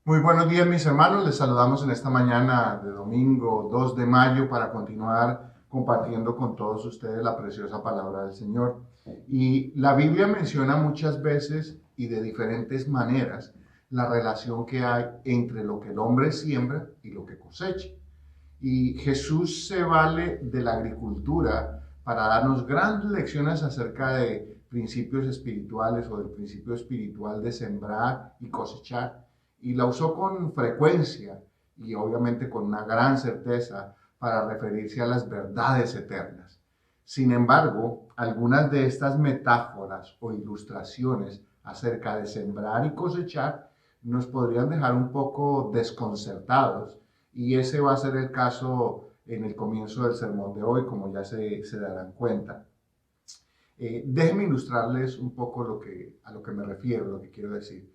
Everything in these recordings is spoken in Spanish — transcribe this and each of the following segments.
Muy buenos días, mis hermanos. Les saludamos en esta mañana de domingo 2 de mayo para continuar compartiendo con todos ustedes la preciosa palabra del Señor. Y la Biblia menciona muchas veces y de diferentes maneras la relación que hay entre lo que el hombre siembra y lo que cosecha. Y Jesús se vale de la agricultura para darnos grandes lecciones acerca de principios espirituales o del principio espiritual de sembrar y cosechar. Y la usó con frecuencia y obviamente con una gran certeza para referirse a las verdades eternas. Sin embargo, algunas de estas metáforas o ilustraciones acerca de sembrar y cosechar nos podrían dejar un poco desconcertados, y ese va a ser el caso en el comienzo del sermón de hoy, como ya se darán cuenta. Déjenme ilustrarles un poco a lo que me refiero, lo que quiero decir.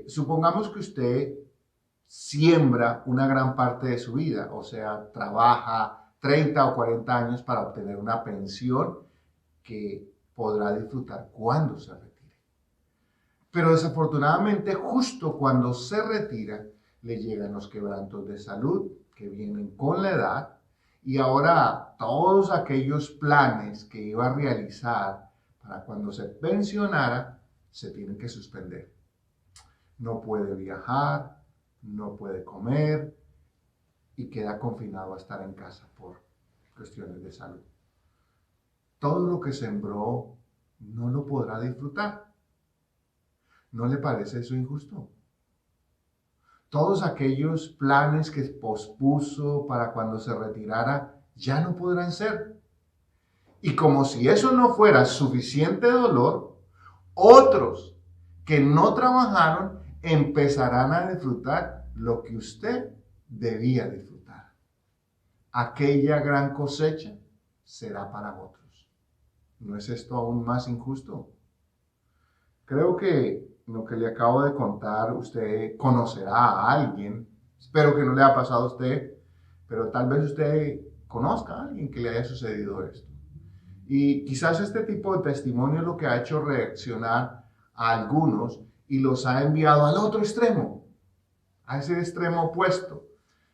Supongamos que usted siembra una gran parte de su vida, o sea, trabaja 30 o 40 años para obtener una pensión que podrá disfrutar cuando se retire. Pero desafortunadamente, justo cuando se retira, le llegan los quebrantos de salud que vienen con la edad, y ahora todos aquellos planes que iba a realizar para cuando se pensionara se tienen que suspender. No puede viajar, no puede comer y queda confinado a estar en casa por cuestiones de salud. Todo lo que sembró no lo podrá disfrutar. ¿No le parece eso injusto? Todos aquellos planes que pospuso para cuando se retirara ya no podrán ser. Y como si eso no fuera suficiente dolor, otros que no trabajaron empezarán a disfrutar lo que usted debía disfrutar. Aquella gran cosecha será para otros. ¿No es esto aún más injusto? Creo que lo que le acabo de contar, usted conocerá a alguien, espero que no le haya pasado a usted, pero tal vez usted conozca a alguien que le haya sucedido esto. Y quizás este tipo de testimonio es lo que ha hecho reaccionar a algunos y los ha enviado al otro extremo, a ese extremo opuesto.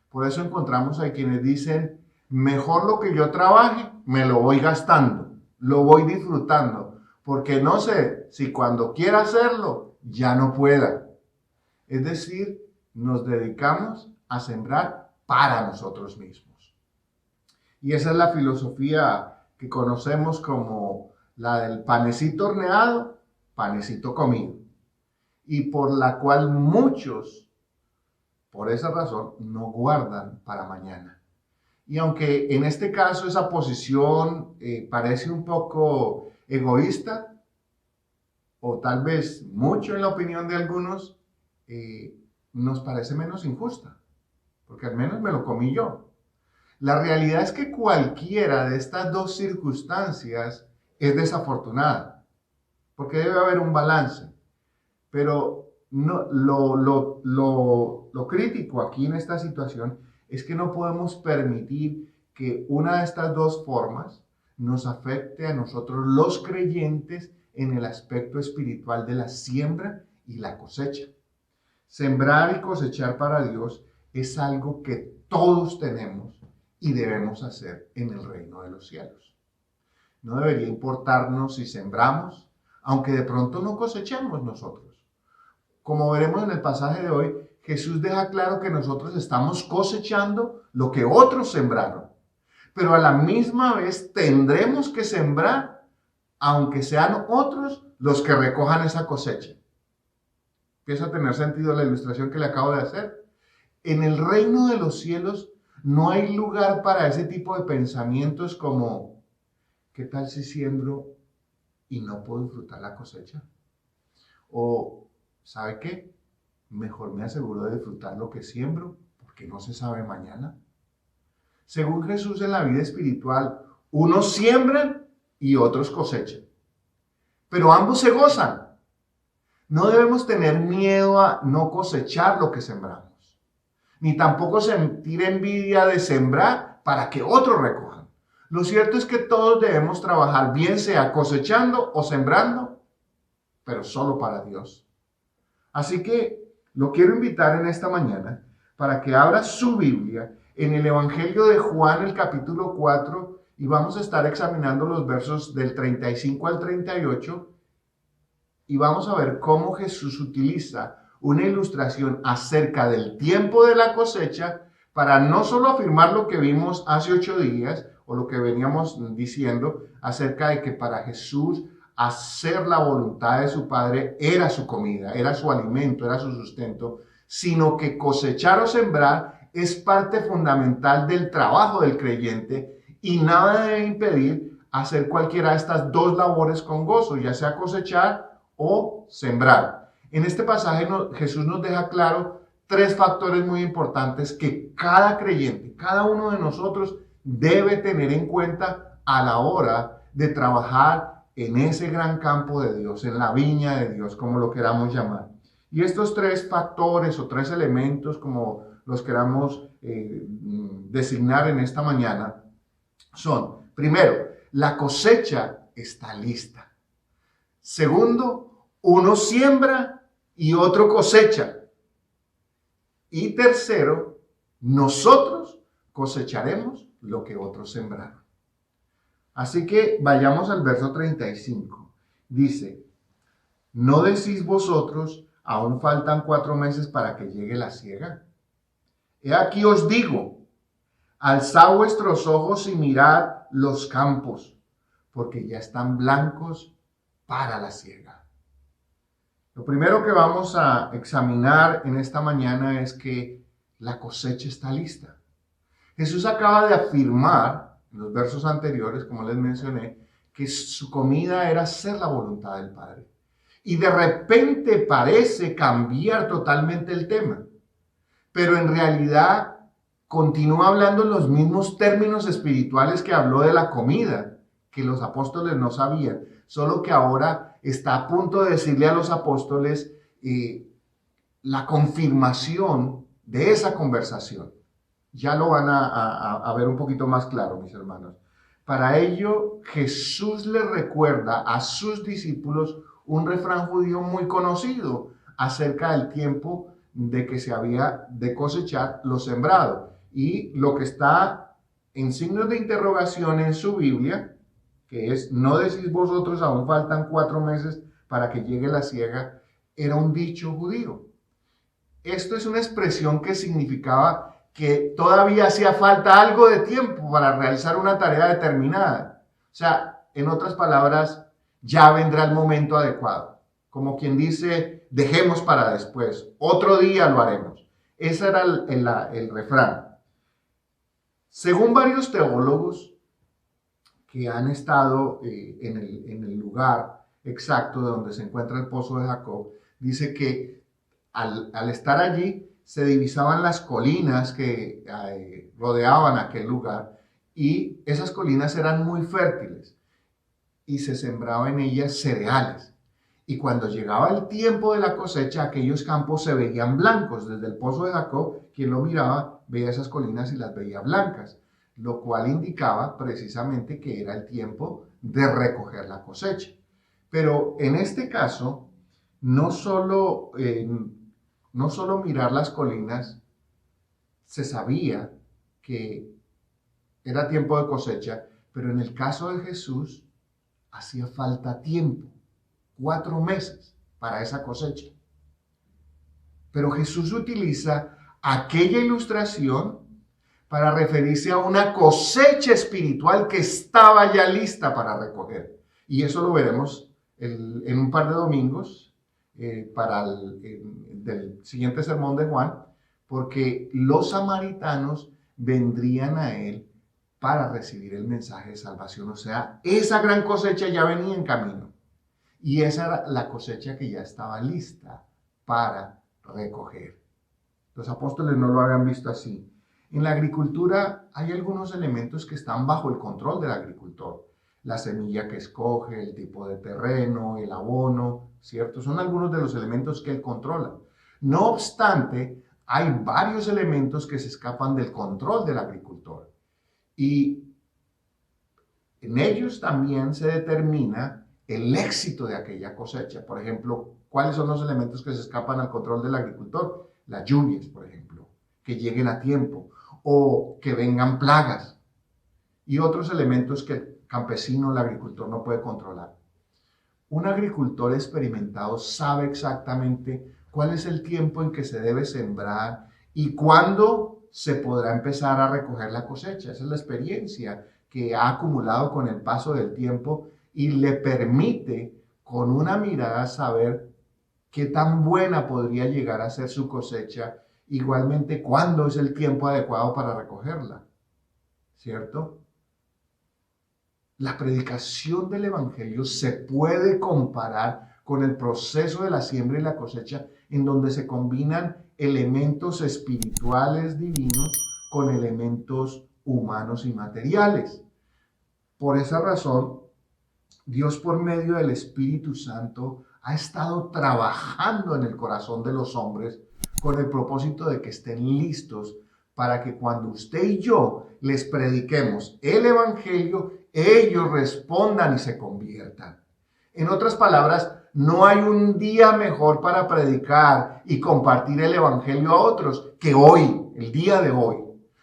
Por eso encontramos a quienes dicen, mejor lo que yo trabaje, me lo voy gastando, lo voy disfrutando, porque no sé si cuando quiera hacerlo, ya no pueda. Es decir, nos dedicamos a sembrar para nosotros mismos. Y esa es la filosofía que conocemos como la del panecito horneado, panecito comido, y por la cual muchos, por esa razón, no guardan para mañana. Y aunque en este caso esa posición parece un poco egoísta, o tal vez mucho en la opinión de algunos, nos parece menos injusta, porque al menos me lo comí yo. La realidad es que cualquiera de estas dos circunstancias es desafortunada, porque debe haber un balance. Pero no, lo crítico aquí en esta situación es que no podemos permitir que una de estas dos formas nos afecte a nosotros los creyentes en el aspecto espiritual de la siembra y la cosecha. Sembrar y cosechar para Dios es algo que todos tenemos y debemos hacer en el reino de los cielos. No debería importarnos si sembramos, aunque de pronto no cosechemos nosotros. Como veremos en el pasaje de hoy, Jesús deja claro que nosotros estamos cosechando lo que otros sembraron, pero a la misma vez tendremos que sembrar, aunque sean otros los que recojan esa cosecha. Empieza a tener sentido la ilustración que le acabo de hacer. En el reino de los cielos no hay lugar para ese tipo de pensamientos como, ¿qué tal si siembro y no puedo disfrutar la cosecha? O, ¿sabe qué? Mejor me aseguro de disfrutar lo que siembro, porque no se sabe mañana. Según Jesús, en la vida espiritual, unos siembran y otros cosechan, pero ambos se gozan. No debemos tener miedo a no cosechar lo que sembramos, ni tampoco sentir envidia de sembrar para que otros recojan. Lo cierto es que todos debemos trabajar, bien sea cosechando o sembrando, pero solo para Dios. Así que Lo quiero invitar en esta mañana para que abra su Biblia en el Evangelio de Juan, el capítulo 4, y vamos a estar examinando los versos del 35 al 38, y vamos a ver cómo Jesús utiliza una ilustración acerca del tiempo de la cosecha para no solo afirmar lo que vimos hace 8 días o lo que veníamos diciendo acerca de que para Jesús hacer la voluntad de su Padre era su comida, era su alimento, era su sustento, sino que cosechar o sembrar es parte fundamental del trabajo del creyente y nada debe impedir hacer cualquiera de estas dos labores con gozo, ya sea cosechar o sembrar. En este pasaje Jesús nos deja claro 3 factores muy importantes que cada creyente, cada uno de nosotros debe tener en cuenta a la hora de trabajar en ese gran campo de Dios, en la viña de Dios, como lo queramos llamar. Y estos 3 factores o 3 elementos, como los queramos designar en esta mañana, son, primero, la cosecha está lista. Segundo, uno siembra y otro cosecha. Y tercero, nosotros cosecharemos lo que otros sembraron. Así que vayamos al verso 35. Dice, ¿no decís vosotros, aún faltan 4 meses para que llegue la siega? He aquí os digo, alzad vuestros ojos y mirad los campos, porque ya están blancos para la siega. Lo primero que vamos a examinar en esta mañana es que la cosecha está lista. Jesús acaba de afirmar en los versos anteriores, como les mencioné, que su comida era hacer la voluntad del Padre. Y de repente parece cambiar totalmente el tema, pero en realidad continúa hablando en los mismos términos espirituales que habló de la comida, que los apóstoles no sabían, solo que ahora está a punto de decirle a los apóstoles la confirmación de esa conversación. Ya lo van a ver un poquito más claro, mis hermanos. Para ello, Jesús le recuerda a sus discípulos un refrán judío muy conocido acerca del tiempo de que se había de cosechar lo sembrado. Y lo que está en signos de interrogación en su Biblia, que es, ¿no decís vosotros aún faltan 4 meses para que llegue la siega?, era un dicho judío. Esto es una expresión que significaba que todavía hacía falta algo de tiempo para realizar una tarea determinada. O sea, en otras palabras, ya vendrá el momento adecuado. Como quien dice, dejemos para después, otro día lo haremos. Ese era el refrán. Según varios teólogos que han estado en el lugar exacto de donde se encuentra el pozo de Jacob, dice que al estar allí se divisaban las colinas que rodeaban aquel lugar y esas colinas eran muy fértiles y se sembraba en ellas cereales. Y cuando llegaba el tiempo de la cosecha, aquellos campos se veían blancos. Desde el pozo de Jacob, quien lo miraba, veía esas colinas y las veía blancas, lo cual indicaba precisamente que era el tiempo de recoger la cosecha. Pero en este caso, no solo mirar las colinas, se sabía que era tiempo de cosecha, pero en el caso de Jesús, hacía falta tiempo. 4 meses para esa cosecha. Pero Jesús utiliza aquella ilustración para referirse a una cosecha espiritual que estaba ya lista para recoger. Y eso lo veremos en un par de domingos para del siguiente sermón de Juan, porque los samaritanos vendrían a él para recibir el mensaje de salvación. O sea, esa gran cosecha ya venía en camino. Y esa era la cosecha que ya estaba lista para recoger. Los apóstoles no lo habían visto así. En la agricultura hay algunos elementos que están bajo el control del agricultor. La semilla que escoge, el tipo de terreno, el abono, ¿cierto? Son algunos de los elementos que él controla. No obstante, hay varios elementos que se escapan del control del agricultor. Y en ellos también se determina el éxito de aquella cosecha. Por ejemplo, ¿Cuáles son los elementos que se escapan al control del agricultor? Las lluvias, por ejemplo, que lleguen a tiempo o que vengan plagas y otros elementos que el campesino, el agricultor no puede controlar. Un agricultor experimentado sabe exactamente cuál es el tiempo en que se debe sembrar y cuándo se podrá empezar a recoger la cosecha. Esa es la experiencia que ha acumulado con el paso del tiempo y le permite con una mirada saber qué tan buena podría llegar a ser su cosecha, igualmente cuándo es el tiempo adecuado para recogerla, ¿cierto? La predicación del Evangelio se puede comparar con el proceso de la siembra y la cosecha, en donde se combinan elementos espirituales divinos con elementos humanos y materiales. Por esa razón, Dios por medio del Espíritu Santo ha estado trabajando en el corazón de los hombres con el propósito de que estén listos para que cuando usted y yo les prediquemos el Evangelio, ellos respondan y se conviertan. En otras palabras, no hay un día mejor para predicar y compartir el Evangelio a otros que hoy, el día de hoy.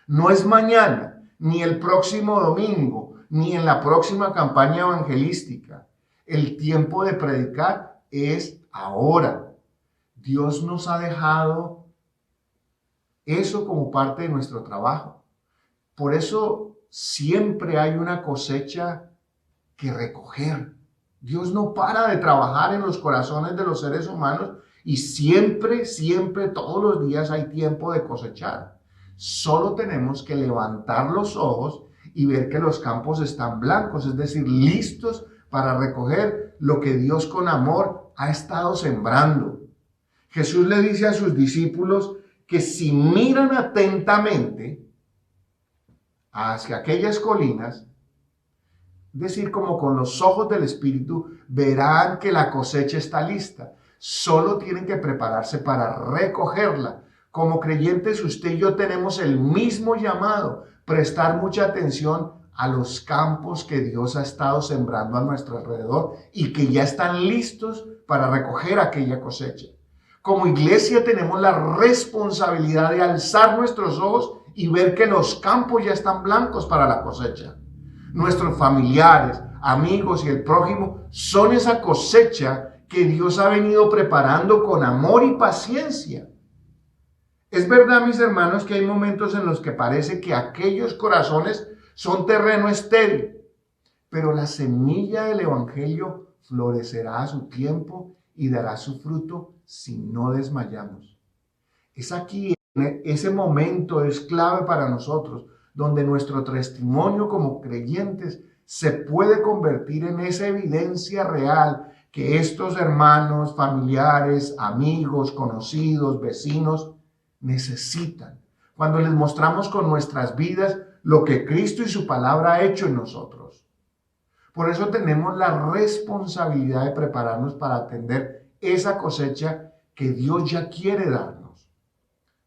No es mañana, ni el próximo domingo, ni en la próxima campaña evangelística. El tiempo de predicar es ahora. Dios nos ha dejado eso como parte de nuestro trabajo. Por eso siempre hay una cosecha que recoger. Dios no para de trabajar en los corazones de los seres humanos y siempre, todos los días hay tiempo de cosechar. Solo tenemos que levantar los ojos y ver que los campos están blancos, es decir, listos para recoger lo que Dios con amor ha estado sembrando. Jesús le dice a sus discípulos que si miran atentamente hacia aquellas colinas, es decir, como con los ojos del Espíritu, verán que la cosecha está lista. Solo tienen que prepararse para recogerla. Como creyentes, usted y yo tenemos el mismo llamado, prestar mucha atención a los campos que Dios ha estado sembrando a nuestro alrededor y que ya están listos para recoger aquella cosecha. Como iglesia tenemos la responsabilidad de alzar nuestros ojos y ver que los campos ya están blancos para la cosecha. Nuestros familiares, amigos y el prójimo son esa cosecha que Dios ha venido preparando con amor y paciencia. Es verdad, mis hermanos, que hay momentos en los que parece que aquellos corazones son terreno estéril, pero la semilla del Evangelio florecerá a su tiempo y dará su fruto si no desmayamos. Es aquí, ese momento es clave para nosotros, donde nuestro testimonio como creyentes se puede convertir en esa evidencia real que estos hermanos, familiares, amigos, conocidos, vecinos necesitan. Cuando les mostramos con nuestras vidas lo que Cristo y su palabra ha hecho en nosotros. Por eso tenemos la responsabilidad de prepararnos para atender esa cosecha que Dios ya quiere darnos.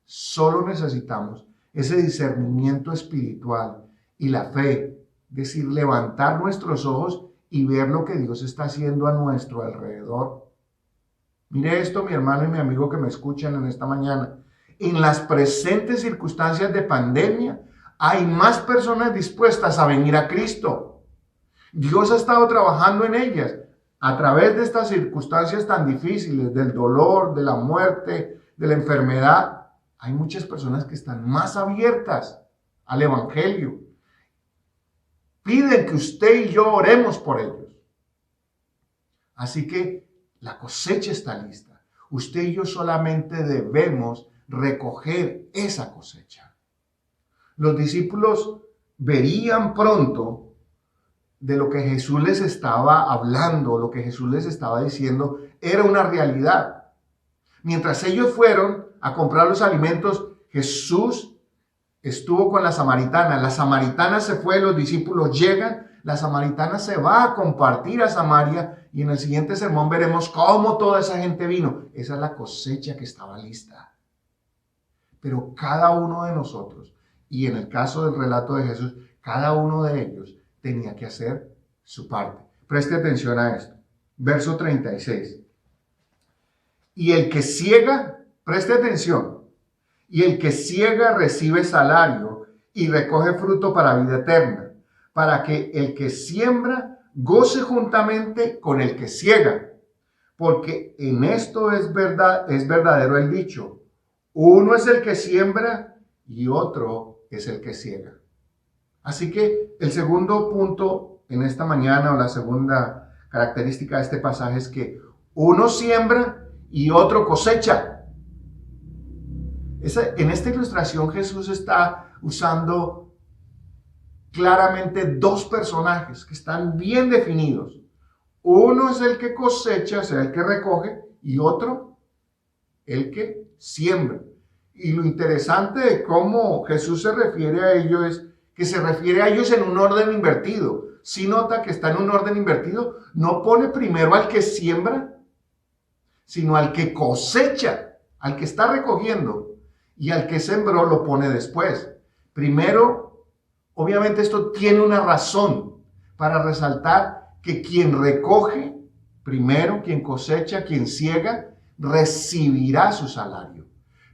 Solo necesitamos ese discernimiento espiritual y la fe, es decir, levantar nuestros ojos y ver lo que Dios está haciendo a nuestro alrededor. Mire esto, mi hermano y mi amigo que me escuchan en esta mañana. En las presentes circunstancias de pandemia, hay más personas dispuestas a venir a Cristo. Dios ha estado trabajando en ellas a través de estas circunstancias tan difíciles, del dolor, de la muerte, de la enfermedad. Hay muchas personas que están más abiertas al Evangelio. Piden que usted y yo oremos por ellos. Así que la cosecha está lista. Usted y yo solamente debemos recoger esa cosecha. Los discípulos verían pronto de lo que Jesús les estaba hablando, lo que Jesús les estaba diciendo, era una realidad. Mientras ellos fueron a comprar los alimentos, Jesús estuvo con la samaritana. La samaritana se fue, los discípulos llegan, la samaritana se va a compartir a Samaria y en el siguiente sermón veremos cómo toda esa gente vino. Esa es la cosecha que estaba lista. Pero cada uno de nosotros, y en el caso del relato de Jesús, cada uno de ellos tenía que hacer su parte. Preste atención a esto. Verso 36. Y el que ciega, preste atención, y el que ciega recibe salario y recoge fruto para vida eterna, para que el que siembra goce juntamente con el que ciega. Porque en esto es verdad, es verdadero el dicho: uno es el que siembra y otro es el que ciega. Así que el segundo punto en esta mañana, o la segunda característica de este pasaje, es que uno siembra y otro cosecha. En esta ilustración Jesús está usando claramente dos personajes que están bien definidos. Uno es el que cosecha, o sea, el que recoge, y otro el que siembra. Y lo interesante de cómo Jesús se refiere a ellos es que se refiere a ellos en un orden invertido. Si nota que está en un orden invertido, no pone primero al que siembra, sino al que cosecha, al que está recogiendo, y al que sembró lo pone después. Primero, obviamente esto tiene una razón para resaltar que quien recoge, primero, quien cosecha, quien ciega, recibirá su salario.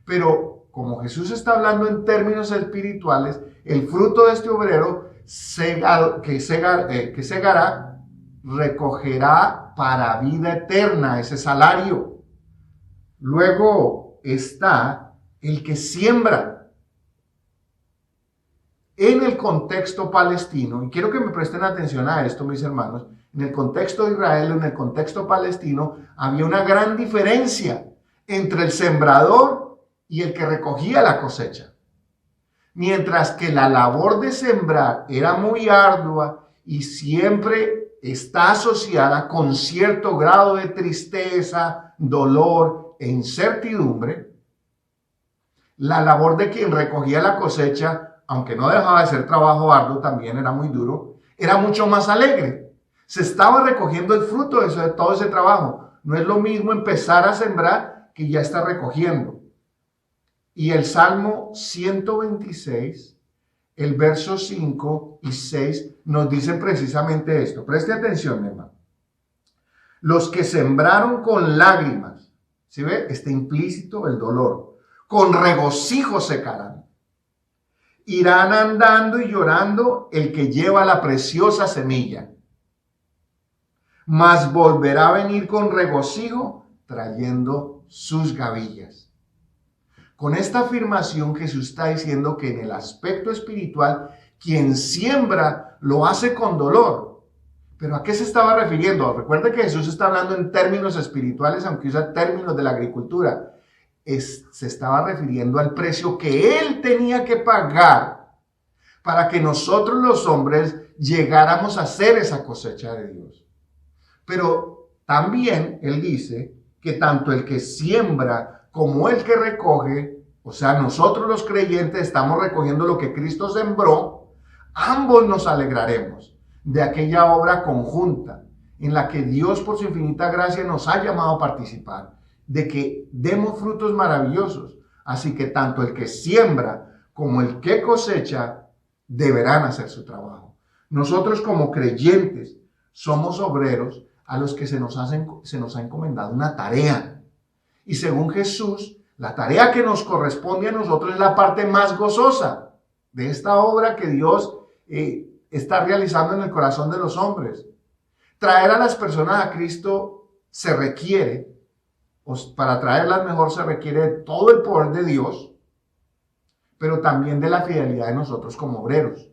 Pero como Jesús está hablando en términos espirituales, el fruto de este obrero que segará, recogerá para vida eterna ese salario. Luego está el que siembra. En el contexto palestino, y quiero que me presten atención a esto, mis hermanos, en el contexto de Israel, en el contexto palestino, había una gran diferencia entre el sembrador y el que recogía la cosecha. Mientras que la labor de sembrar era muy ardua y siempre está asociada con cierto grado de tristeza, dolor e incertidumbre, la labor de quien recogía la cosecha, aunque no dejaba de ser trabajo arduo, también era muy duro, era mucho más alegre. Se estaba recogiendo el fruto de todo ese trabajo. No es lo mismo empezar a sembrar que ya estar recogiendo. Y el Salmo 126, el verso 5 y 6 nos dicen precisamente esto. Preste atención, mi hermano. Los que sembraron con lágrimas, ¿sí ve? Está implícito el dolor. Con regocijo secarán. Irán andando y llorando el que lleva la preciosa semilla. Mas volverá a venir con regocijo trayendo sus gavillas. Con esta afirmación Jesús está diciendo que en el aspecto espiritual, quien siembra lo hace con dolor. ¿Pero a qué se estaba refiriendo? Recuerde que Jesús está hablando en términos espirituales, aunque usa términos de la agricultura. Se estaba refiriendo al precio que Él tenía que pagar para que nosotros los hombres llegáramos a hacer esa cosecha de Dios. Pero también Él dice que tanto el que siembra como el que recoge, o sea, nosotros los creyentes estamos recogiendo lo que Cristo sembró, ambos nos alegraremos de aquella obra conjunta en la que Dios por su infinita gracia nos ha llamado a participar, de que demos frutos maravillosos. Así que tanto el que siembra como el que cosecha deberán hacer su trabajo. Nosotros como creyentes somos obreros a los que se nos ha encomendado una tarea. Y según Jesús, la tarea que nos corresponde a nosotros es la parte más gozosa de esta obra que Dios está realizando en el corazón de los hombres. Traer a las personas a Cristo se requiere, para traerlas mejor se requiere de todo el poder de Dios, pero también de la fidelidad de nosotros como obreros.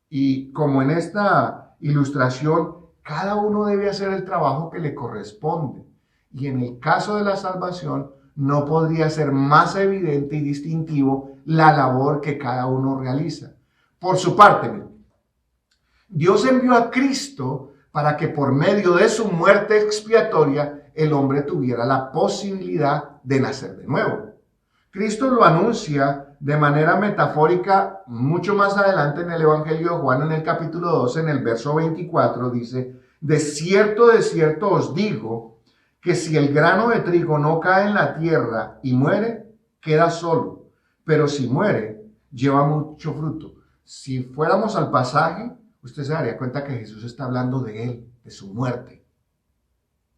Y como en esta ilustración, cada uno debe hacer el trabajo que le corresponde. Y en el caso de la salvación, no podría ser más evidente y distintivo la labor que cada uno realiza. Por su parte, Dios envió a Cristo para que por medio de su muerte expiatoria el hombre tuviera la posibilidad de nacer de nuevo. Cristo lo anuncia de manera metafórica mucho más adelante en el Evangelio de Juan, en el capítulo 12, en el verso 24, dice: de cierto os digo, que si el grano de trigo no cae en la tierra y muere, queda solo, pero si muere, lleva mucho fruto. Si fuéramos al pasaje, usted se daría cuenta que Jesús está hablando de él, de su muerte,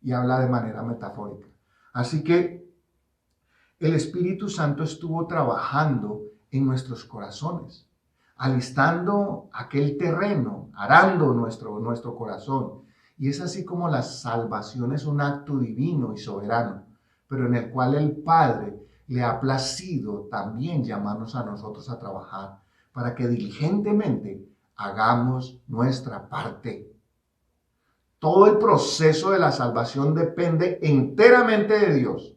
y habla de manera metafórica. Así que el Espíritu Santo estuvo trabajando en nuestros corazones, alistando aquel terreno, arando nuestro corazón. Y es así como la salvación es un acto divino y soberano, pero en el cual el Padre le ha placido también llamarnos a nosotros a trabajar para que diligentemente hagamos nuestra parte. Todo el proceso de la salvación depende enteramente de Dios,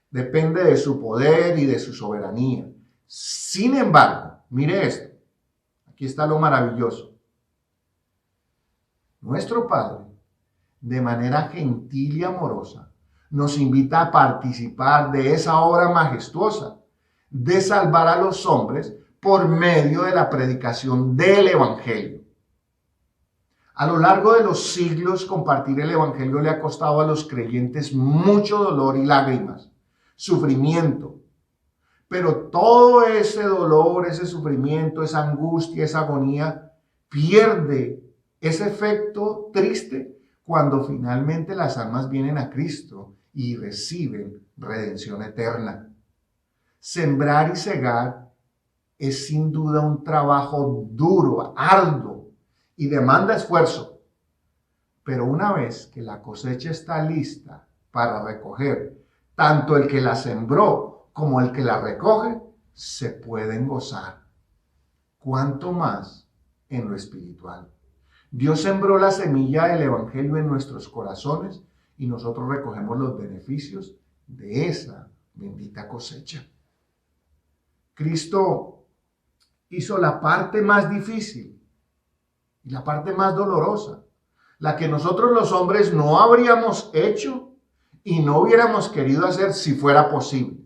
depende de su poder y de su soberanía. Sin embargo, mire esto, aquí está lo maravilloso. Nuestro Padre, de manera gentil y amorosa, nos invita a participar de esa obra majestuosa de salvar a los hombres por medio de la predicación del Evangelio. A lo largo de los siglos, compartir el Evangelio le ha costado a los creyentes mucho dolor y lágrimas, sufrimiento. Pero todo ese dolor, ese sufrimiento, esa angustia, esa agonía, pierde ese efecto triste cuando finalmente las almas vienen a Cristo y reciben redención eterna. Sembrar y cegar es sin duda un trabajo duro, arduo y demanda esfuerzo. Pero una vez que la cosecha está lista para recoger, tanto el que la sembró como el que la recoge, se pueden gozar. ¿Cuánto más en lo espiritual? Dios sembró la semilla del Evangelio en nuestros corazones y nosotros recogemos los beneficios de esa bendita cosecha. Cristo hizo la parte más difícil y la parte más dolorosa, la que nosotros los hombres no habríamos hecho y no hubiéramos querido hacer si fuera posible.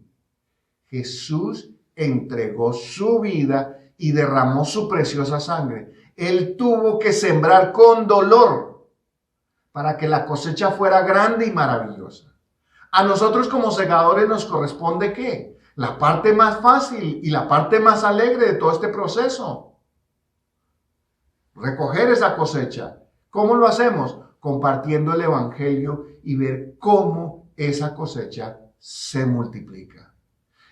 Jesús entregó su vida y derramó su preciosa sangre. Él tuvo que sembrar con dolor para que la cosecha fuera grande y maravillosa. A nosotros como segadores nos corresponde ¿qué? La parte más fácil y la parte más alegre de todo este proceso. Recoger esa cosecha. ¿Cómo lo hacemos? Compartiendo el Evangelio y ver cómo esa cosecha se multiplica.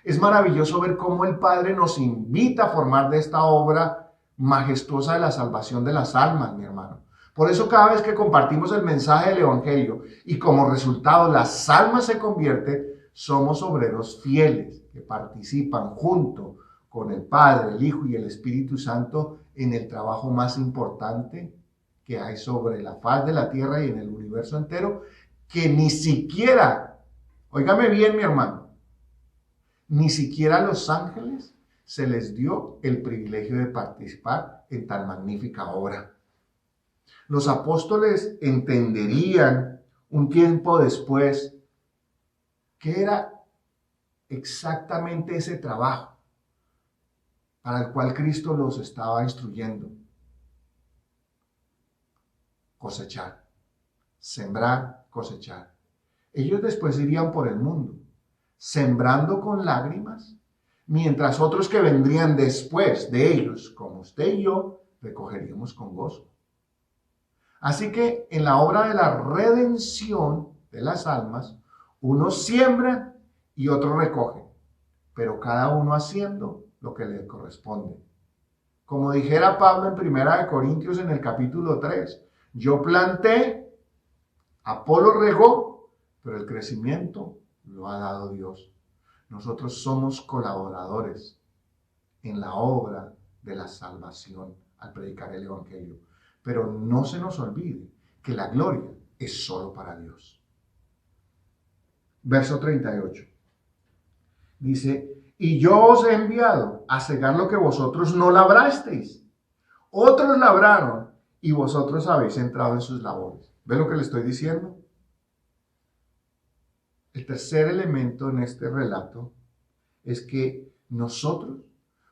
Es maravilloso ver cómo el Padre nos invita a formar de esta obra majestuosa de la salvación de las almas, mi hermano. Por eso cada vez que compartimos el mensaje del Evangelio y como resultado las almas se convierten, somos obreros fieles que participan junto con el Padre, el Hijo y el Espíritu Santo en el trabajo más importante que hay sobre la faz de la tierra y en el universo entero, que ni siquiera, óigame bien mi hermano, ni siquiera a los ángeles se les dio el privilegio de participar en tan magnífica obra. Los apóstoles entenderían un tiempo después qué era exactamente ese trabajo para el cual Cristo los estaba instruyendo. Cosechar, sembrar, cosechar. Ellos después irían por el mundo, sembrando con lágrimas, mientras otros que vendrían después de ellos, como usted y yo, recogeríamos con gozo. Así que en la obra de la redención de las almas, uno siembra y otro recoge, pero cada uno haciendo lo que le corresponde. Como dijera Pablo en 1 Corintios en el capítulo 3, yo planté, Apolo regó, pero el crecimiento lo ha dado Dios. Nosotros somos colaboradores en la obra de la salvación al predicar el Evangelio. Pero no se nos olvide que la gloria es solo para Dios. Verso 38. Dice, y yo os he enviado a cegar lo que vosotros no labrasteis. Otros labraron y vosotros habéis entrado en sus labores. ¿Ve lo que le estoy diciendo? El tercer elemento en este relato es que nosotros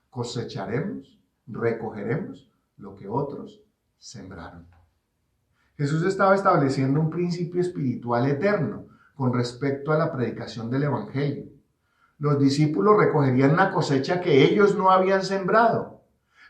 cosecharemos, recogeremos lo que otros sembraron. Jesús estaba estableciendo un principio espiritual eterno con respecto a la predicación del Evangelio. Los discípulos recogerían una cosecha que ellos no habían sembrado,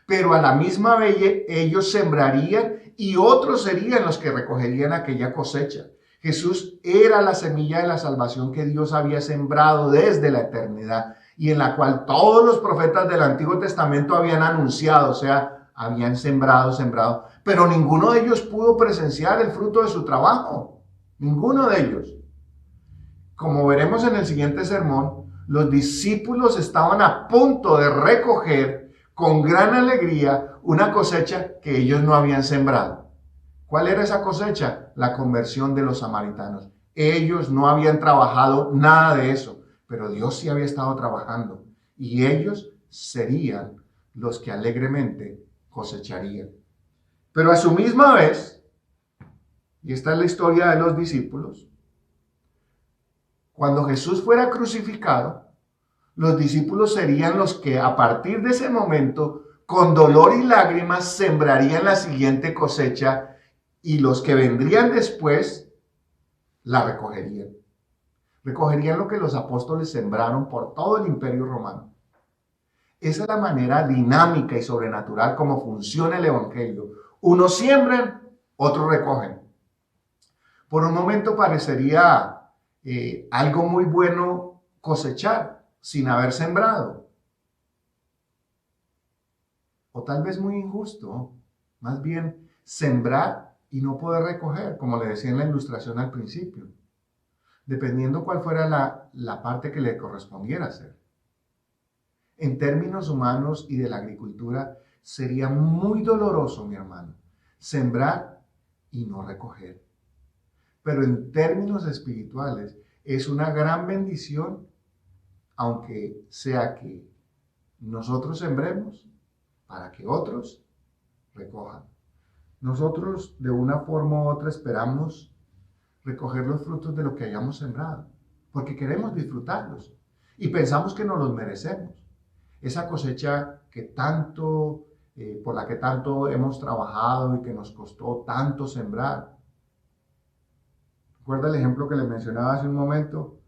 pero a la misma vez ellos sembrarían y otros serían los que recogerían aquella cosecha. Jesús era la semilla de la salvación que Dios había sembrado desde la eternidad y en la cual todos los profetas del Antiguo Testamento habían anunciado, o sea, habían sembrado, pero ninguno de ellos pudo presenciar el fruto de su trabajo, ninguno de ellos. Como veremos en el siguiente sermón, los discípulos estaban a punto de recoger con gran alegría una cosecha que ellos no habían sembrado. ¿Cuál era esa cosecha? La conversión de los samaritanos. Ellos no habían trabajado nada de eso, pero Dios sí había estado trabajando y ellos serían los que alegremente cosecharían. Pero a su misma vez, y esta es la historia de los discípulos, cuando Jesús fuera crucificado, los discípulos serían los que a partir de ese momento, con dolor y lágrimas, sembrarían la siguiente cosecha y los que vendrían después la recogerían. Recogerían lo que los apóstoles sembraron por todo el imperio romano. Esa es la manera dinámica y sobrenatural como funciona el evangelio. Unos siembran, otros recogen. Por un momento parecería algo muy bueno cosechar sin haber sembrado. O tal vez muy injusto, más bien sembrar y no poder recoger, como le decía en la ilustración al principio, dependiendo cuál fuera la parte que le correspondiera hacer. En términos humanos y de la agricultura, sería muy doloroso, mi hermano, sembrar y no recoger. Pero en términos espirituales, es una gran bendición, aunque sea que nosotros sembremos para que otros recojan. Nosotros de una forma u otra esperamos recoger los frutos de lo que hayamos sembrado, porque queremos disfrutarlos y pensamos que nos los merecemos. Esa cosecha que tanto, por la que tanto hemos trabajado y que nos costó tanto sembrar. ¿Recuerda el ejemplo que le mencionaba hace un momento?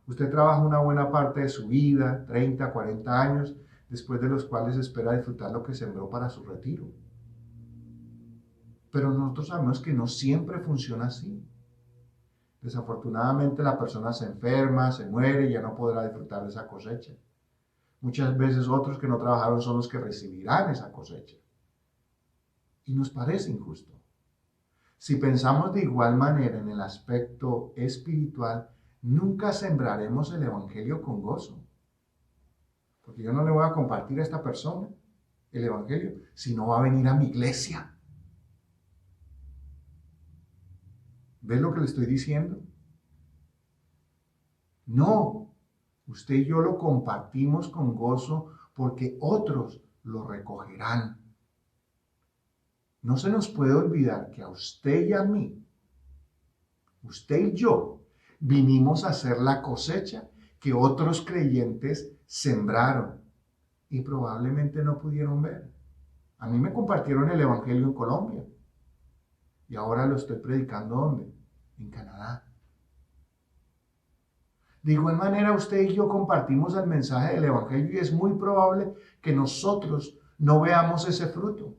Usted trabaja una buena parte de su vida, 30, 40 años, después de los cuales espera disfrutar lo que sembró para su retiro. Pero nosotros sabemos que no siempre funciona así. Desafortunadamente la persona se enferma, se muere y ya no podrá disfrutar de esa cosecha. Muchas veces otros que no trabajaron son los que recibirán esa cosecha. Y nos parece injusto. Si pensamos de igual manera en el aspecto espiritual, nunca sembraremos el evangelio con gozo. Porque yo no le voy a compartir a esta persona el evangelio si no va a venir a mi iglesia. ¿Ves lo que le estoy diciendo? No, usted y yo lo compartimos con gozo porque otros lo recogerán. No se nos puede olvidar que a usted y a mí, usted y yo, vinimos a hacer la cosecha que otros creyentes sembraron y probablemente no pudieron ver. A mí me compartieron el evangelio en Colombia y ahora lo estoy predicando ¿dónde? En Canadá. De igual manera, usted y yo compartimos el mensaje del evangelio y es muy probable que nosotros no veamos ese fruto.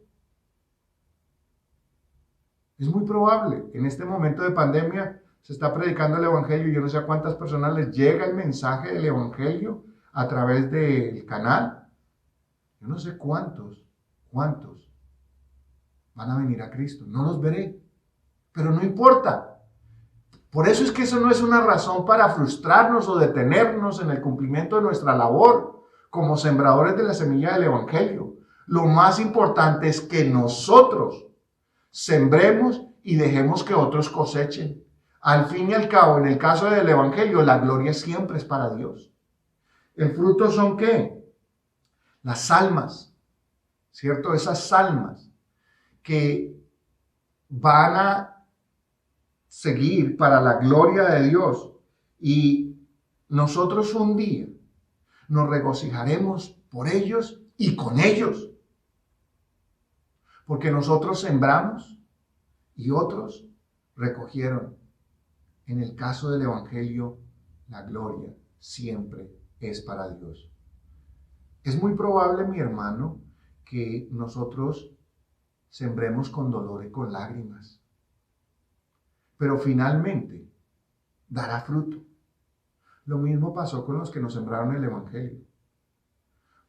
Es muy probable. En este momento de pandemia se está predicando el evangelio y yo no sé a cuántas personas les llega el mensaje del evangelio a través del canal. Yo no sé cuántos van a venir a Cristo. No los veré, pero no importa. Por eso es que eso no es una razón para frustrarnos o detenernos en el cumplimiento de nuestra labor como sembradores de la semilla del evangelio. Lo más importante es que nosotros sembremos y dejemos que otros cosechen. Al fin y al cabo, en el caso del evangelio, la gloria siempre es para Dios. ¿El fruto son qué? Las almas, ¿cierto? Esas almas que van a seguir para la gloria de Dios. Y nosotros un día nos regocijaremos por ellos y con ellos. Porque nosotros sembramos y otros recogieron. En el caso del evangelio, la gloria siempre es para Dios. Es muy probable, mi hermano, que nosotros sembremos con dolor y con lágrimas. pero finalmente dará fruto. Lo mismo pasó con los que nos sembraron el Evangelio.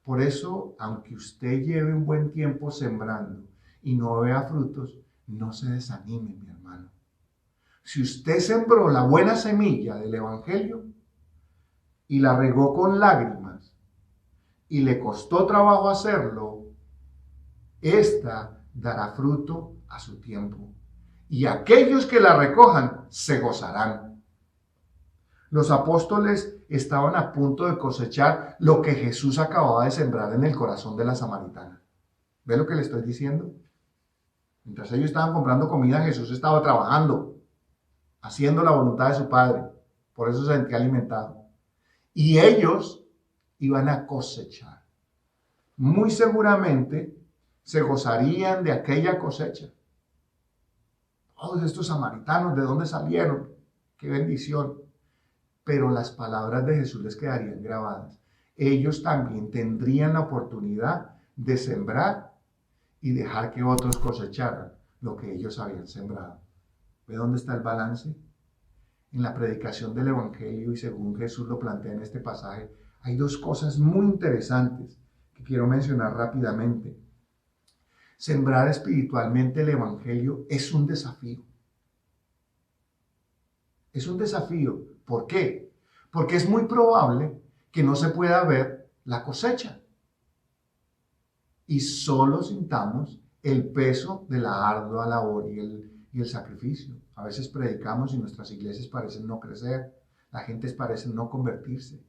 Por eso, aunque usted lleve un buen tiempo sembrando y no vea frutos, no se desanime, mi hermano. Si usted sembró la buena semilla del Evangelio y la regó con lágrimas y le costó trabajo hacerlo, esta dará fruto a su tiempo. Y aquellos que la recojan se gozarán. Los apóstoles estaban a punto de cosechar lo que Jesús acababa de sembrar en el corazón de la samaritana. ¿Ve lo que le estoy diciendo? Mientras ellos estaban comprando comida, Jesús estaba trabajando, haciendo la voluntad de su Padre. Por eso se sentía alimentado. Y ellos iban a cosechar. Muy seguramente se gozarían de aquella cosecha. Todos estos samaritanos, ¿de dónde salieron? ¡Qué bendición! Pero las palabras de Jesús les quedarían grabadas. Ellos también tendrían la oportunidad de sembrar y dejar que otros cosecharan lo que ellos habían sembrado. ¿Ve dónde está el balance? En la predicación del Evangelio, y según Jesús lo plantea en este pasaje, hay dos cosas muy interesantes que quiero mencionar rápidamente. Sembrar espiritualmente el Evangelio es un desafío. Es un desafío. ¿Por qué? Porque es muy probable que no se pueda ver la cosecha y solo sintamos el peso de la ardua labor y el sacrificio. A veces predicamos y nuestras iglesias parecen no crecer, la gente parece no convertirse.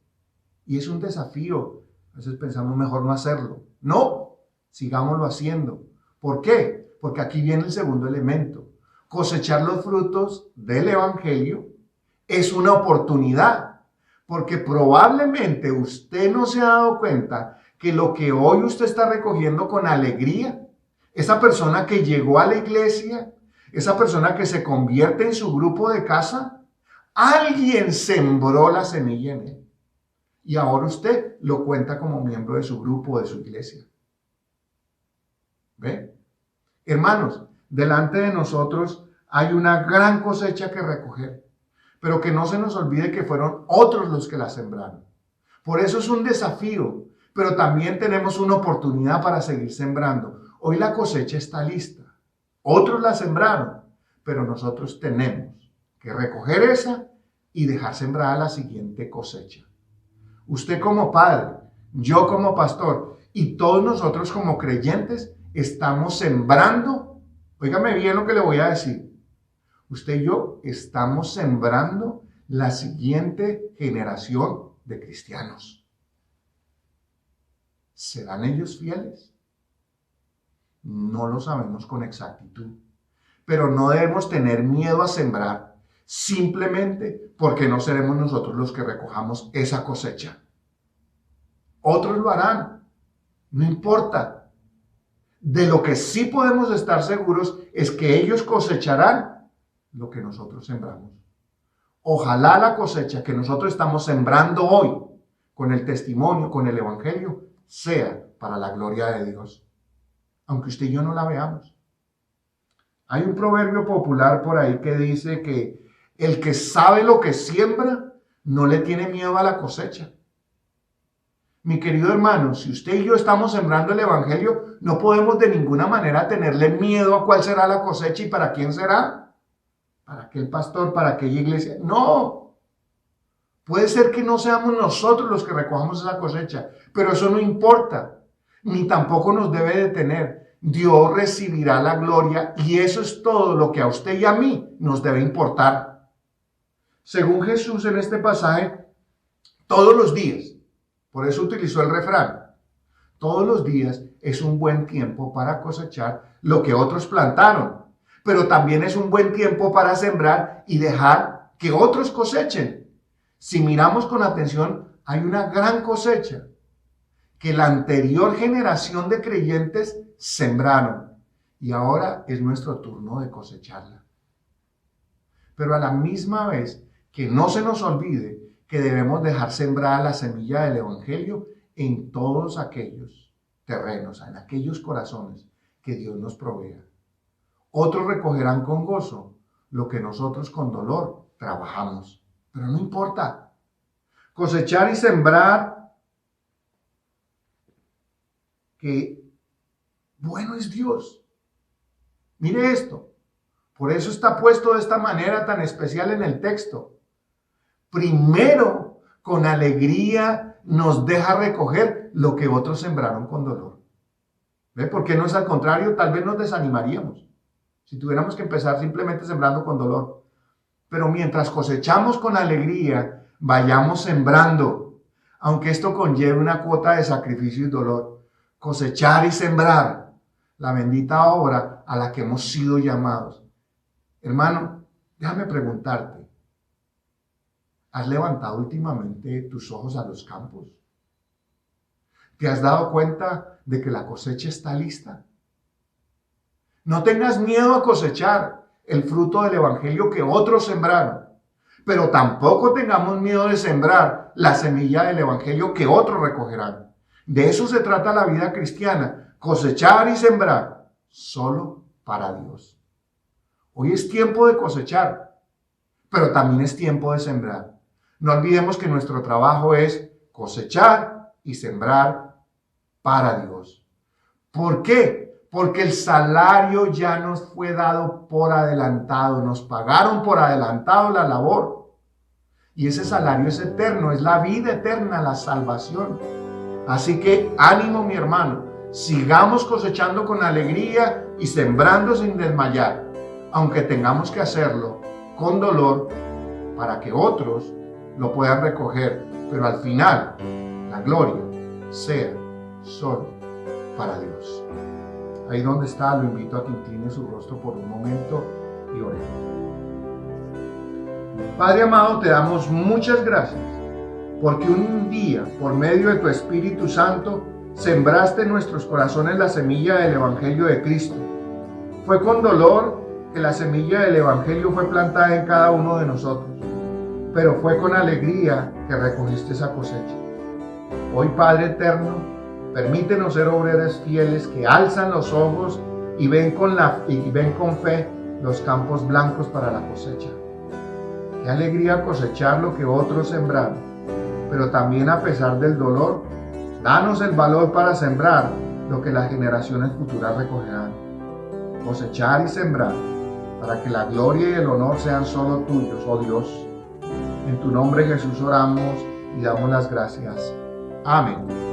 Y es un desafío. A veces pensamos mejor no hacerlo. No, sigámoslo haciendo. ¿Por qué? Porque aquí viene el segundo elemento. Cosechar los frutos del Evangelio es una oportunidad, porque probablemente usted no se ha dado cuenta que lo que hoy usted está recogiendo con alegría, esa persona que llegó a la iglesia, esa persona que se convierte en su grupo de casa, alguien sembró la semilla en él. Y ahora usted lo cuenta como miembro de su grupo, de su iglesia. ¿Ve? Hermanos, delante de nosotros hay una gran cosecha que recoger, pero que no se nos olvide que fueron otros los que la sembraron. Por eso es un desafío, pero también tenemos una oportunidad para seguir sembrando. Hoy la cosecha está lista. Otros la sembraron, pero nosotros tenemos que recoger esa y dejar sembrada la siguiente cosecha. Usted como padre, yo como pastor y todos nosotros como creyentes estamos sembrando. Óigame bien lo que le voy a decir. Usted y yo estamos sembrando la siguiente generación de cristianos. ¿Serán ellos fieles? No lo sabemos con exactitud, pero no debemos tener miedo a sembrar simplemente porque no seremos nosotros los que recojamos esa cosecha. Otros lo harán, no importa. De lo que sí podemos estar seguros es que ellos cosecharán lo que nosotros sembramos. Ojalá la cosecha que nosotros estamos sembrando hoy con el testimonio, con el Evangelio, sea para la gloria de Dios, aunque usted y yo no la veamos. Hay un proverbio popular por ahí que dice que el que sabe lo que siembra no le tiene miedo a la cosecha. Mi querido hermano, si usted y yo estamos sembrando el Evangelio, no podemos de ninguna manera tenerle miedo a cuál será la cosecha y para quién será. ¿Para aquel pastor? ¿Para aquella iglesia? No. Puede ser que no seamos nosotros los que recojamos esa cosecha, pero eso no importa, ni tampoco nos debe detener. Dios recibirá la gloria y eso es todo lo que a usted y a mí nos debe importar. Según Jesús en este pasaje, todos los días, por eso utilizó el refrán, todos los días es un buen tiempo para cosechar lo que otros plantaron, pero también es un buen tiempo para sembrar y dejar que otros cosechen. Si miramos con atención, hay una gran cosecha que la anterior generación de creyentes sembraron y ahora es nuestro turno de cosecharla. Pero a la misma vez que no se nos olvide que debemos dejar sembrada la semilla del Evangelio en todos aquellos terrenos, en aquellos corazones que Dios nos provea. Otros recogerán con gozo, lo que nosotros con dolor trabajamos. Pero no importa. Cosechar y sembrar, que bueno es Dios. Mire esto. Por eso está puesto de esta manera tan especial en el texto. Primero, con alegría, nos deja recoger lo que otros sembraron con dolor. ¿Ve? ¿Por qué no es al contrario? Tal vez nos desanimaríamos si tuviéramos que empezar simplemente sembrando con dolor. Pero mientras cosechamos con alegría, vayamos sembrando, aunque esto conlleve una cuota de sacrificio y dolor. Cosechar y sembrar la bendita obra a la que hemos sido llamados. Hermano, déjame preguntarte, ¿has levantado últimamente tus ojos a los campos? ¿Te has dado cuenta de que la cosecha está lista? No tengas miedo a cosechar el fruto del evangelio que otros sembraron, pero tampoco tengamos miedo de sembrar la semilla del evangelio que otros recogerán. De eso se trata la vida cristiana, cosechar y sembrar solo para Dios. Hoy es tiempo de cosechar, pero también es tiempo de sembrar. No olvidemos que nuestro trabajo es cosechar y sembrar para Dios. ¿Por qué? Porque el salario ya nos fue dado por adelantado, nos pagaron por adelantado la labor. Y ese salario es eterno, es la vida eterna, la salvación. Así que ánimo, mi hermano, sigamos cosechando con alegría y sembrando sin desmayar, aunque tengamos que hacerlo con dolor para que otros lo puedan recoger, pero al final la gloria sea solo para Dios. Ahí donde está, lo invito a que incline su rostro por un momento y oremos. Padre amado, te damos muchas gracias porque un día, por medio de tu Espíritu Santo, sembraste en nuestros corazones la semilla del Evangelio de Cristo. Fue con dolor que la semilla del Evangelio fue plantada en cada uno de nosotros, pero fue con alegría que recogiste esa cosecha. Hoy, Padre eterno, permítenos ser obreros fieles que alzan los ojos y ven con fe los campos blancos para la cosecha. Qué alegría cosechar lo que otros sembraron, pero también a pesar del dolor, danos el valor para sembrar lo que las generaciones futuras recogerán. Cosechar y sembrar para que la gloria y el honor sean solo tuyos, oh Dios. En tu nombre, Jesús, oramos y damos las gracias. Amén.